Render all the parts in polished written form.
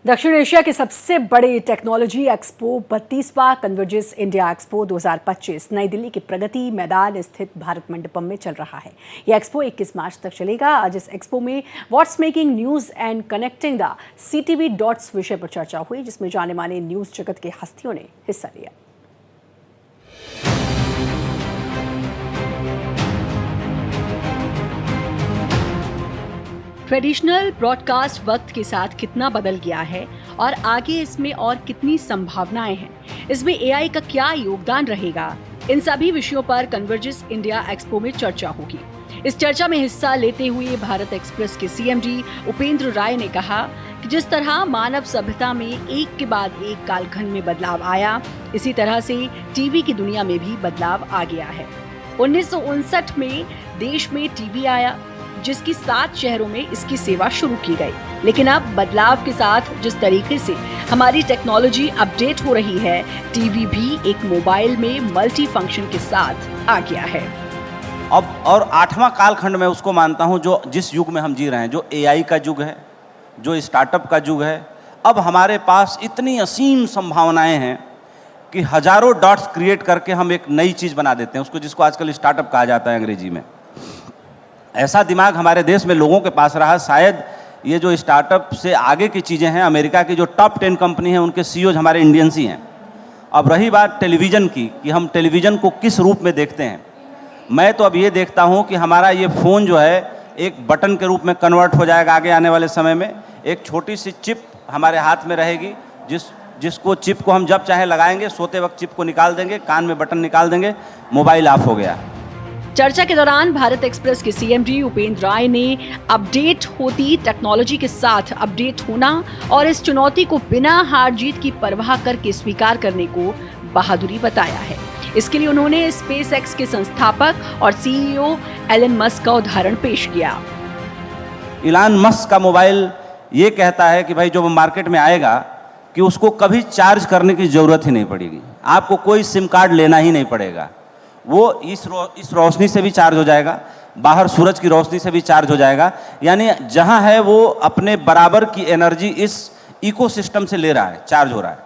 दक्षिण एशिया के सबसे बड़े टेक्नोलॉजी एक्सपो 32वां convergence India expo 2025 New Delhi के प्रगति मैदान स्थित भारत मंडपम में चल रहा है। यह एक्सपो 21 मार्च तक चलेगा। आज इस एक्सपो में what's making news and connecting the CTV dots विषय पर चर्चा हुई, जिसमें जाने माने न्यूज जगत के हस्तियों ने हिस्सा लिया। ट्रेडिशनल ब्रॉडकास्ट वक्त के साथ कितना बदल गया है और आगे इसमें और कितनी संभावनाएं हैं, इसमें एआई का क्या योगदान रहेगा, इन सभी विषयों पर कन्वर्जेंस इंडिया एक्सपो में चर्चा होगी। इस चर्चा में हिस्सा लेते हुए भारत एक्सप्रेस के सीएमडी उपेंद्र राय ने कहा कि जिस तरह मानव सभ्यता में एक के बाद एक कालखंड में बदलाव आया, इसी तरह से टीवी की दुनिया में भी बदलाव आ गया है। 1959 में देश में टीवी आया, जिसकी 7 शहरों में इसकी सेवा शुरू की गई, लेकिन अब बदलाव के साथ जिस तरीके से हमारी टेक्नोलॉजी अपडेट हो रही है, टीवी भी एक मोबाइल में मल्टी फंक्शन के साथ आ गया है। अब और 8वां कालखंड में उसको मानता हूं, जो जिस युग में हम जी रहे हैं, जो एआई का युग है, जो स्टार्टअप का युग है। अब हमारे पास इतनी असीम संभावनाएं हैं कि हजारों डॉट्स क्रिएट करके हम एक नई चीज बना देते हैं, उसको जिसको आजकल स्टार्टअप कहा जाता है अंग्रेजी में। ऐसा दिमाग हमारे देश में लोगों के पास रहा। शायद ये जो स्टार्टअप से आगे की चीज़ें हैं, अमेरिका की जो टॉप 10 कंपनी हैं, उनके सीईओ हमारे इंडियंस ही हैं। अब रही बात टेलीविज़न की कि हम टेलीविज़न को किस रूप में देखते हैं, मैं तो अब ये देखता हूँ कि हमारा ये फ़ोन जो है एक बटन के रूप में कन्वर्ट हो जाएगा आगे आने वाले समय में। एक छोटी सी चिप हमारे हाथ में रहेगी, जिसको चिप को हम जब चाहे लगाएंगे, सोते वक्त चिप को निकाल देंगे, कान में बटन निकाल देंगे, मोबाइल ऑफ हो गया। चर्चा के दौरान भारत एक्सप्रेस के सीएमडी उपेंद्र राय ने अपडेट होती टेक्नोलॉजी के साथ अपडेट होना और इस चुनौती को बिना हार जीत की परवाह करके स्वीकार करने को बहादुरी बताया है। इसके लिए उन्होंने स्पेसएक्स के संस्थापक और सीईओ एलन मस्क का उदाहरण पेश किया। इलान मस्क का मोबाइल ये कहता है कि भाई जो मार्केट में आएगा कि उसको कभी चार्ज करने की जरूरत ही नहीं पड़ेगी, आपको कोई सिम कार्ड लेना ही नहीं पड़ेगा। वो इस रोशनी से भी चार्ज हो जाएगा, बाहर सूरज की रोशनी से भी चार्ज हो जाएगा। यानी जहां है वो अपने बराबर की एनर्जी इस इकोसिस्टम से ले रहा है, चार्ज हो रहा है।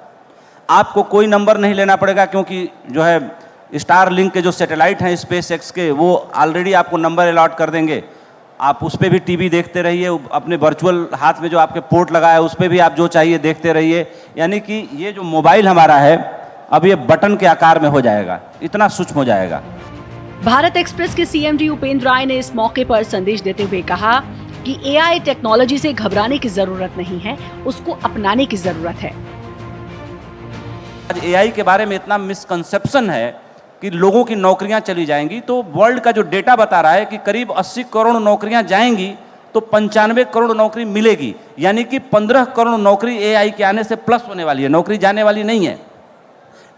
आपको कोई नंबर नहीं लेना पड़ेगा, क्योंकि जो है स्टारलिंक के जो सैटेलाइट हैं स्पेसएक्स के, वो ऑलरेडी आपको नंबर अलॉट कर देंगे। आप उस पर भी टीवी देखते रहिए, अपने वर्चुअल हाथ में जो आपके पोर्ट लगा है उस पर भी आप जो चाहिए देखते रहिए। यानी कि ये जो मोबाइल हमारा है अब ये बटन के आकार में हो जाएगा, इतना सूक्ष्म हो जाएगा। भारत एक्सप्रेस के सीएमडी उपेंद्र राय ने इस मौके पर संदेश देते हुए कहा कि एआई टेक्नोलॉजी से घबराने की जरूरत नहीं है, उसको अपनाने की जरूरत है। आज एआई के बारे में इतना मिसकंसेप्शन है कि लोगों की नौकरियां चली जाएंगी। तो वर्ल्ड का जो डेटा बता रहा है कि करीब 80 करोड़ नौकरियां जाएंगी तो 95 करोड़ नौकरी मिलेगी। यानी कि 15 करोड़ नौकरी एआई के आने से प्लस होने वाली है, नौकरी जाने वाली नहीं है।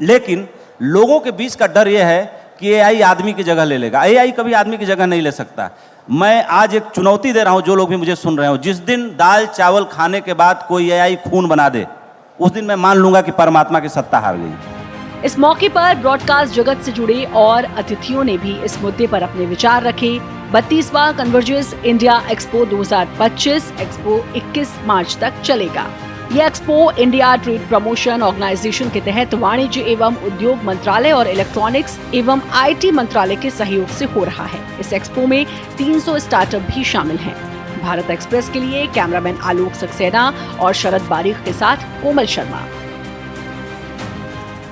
लेकिन लोगों के बीच का डर यह है कि एआई आदमी की जगह ले लेगा। एआई कभी आदमी की जगह नहीं ले सकता। मैं आज एक चुनौती दे रहा हूं, जो लोग भी मुझे सुन रहे हो, जिस दिन दाल चावल खाने के बाद कोई एआई खून बना दे, उस दिन मैं मान लूंगा कि परमात्मा की सत्ता हार गई। इस मौके पर ब्रॉडकास्ट जगत से जुड़े और अतिथियों ने भी इस मुद्दे पर अपने विचार रखे। 32वां कन्वर्जेंस इंडिया एक्सपो 2025 एक्सपो 21 मार्च तक चलेगा। यह expo India trade promotion organisation के तहत वाणिज्य एवं उद्योग मंत्रालय और इलेक्ट्रॉनिक्स एवं आईटी मंत्रालय के सहयोग से हो रहा है। इस एक्सपो में 300 स्टार्टअप भी शामिल हैं। भारत एक्सप्रेस के लिए कैमरामैन आलोक सक्सेना और शरद बारिक के साथ कोमल शर्मा।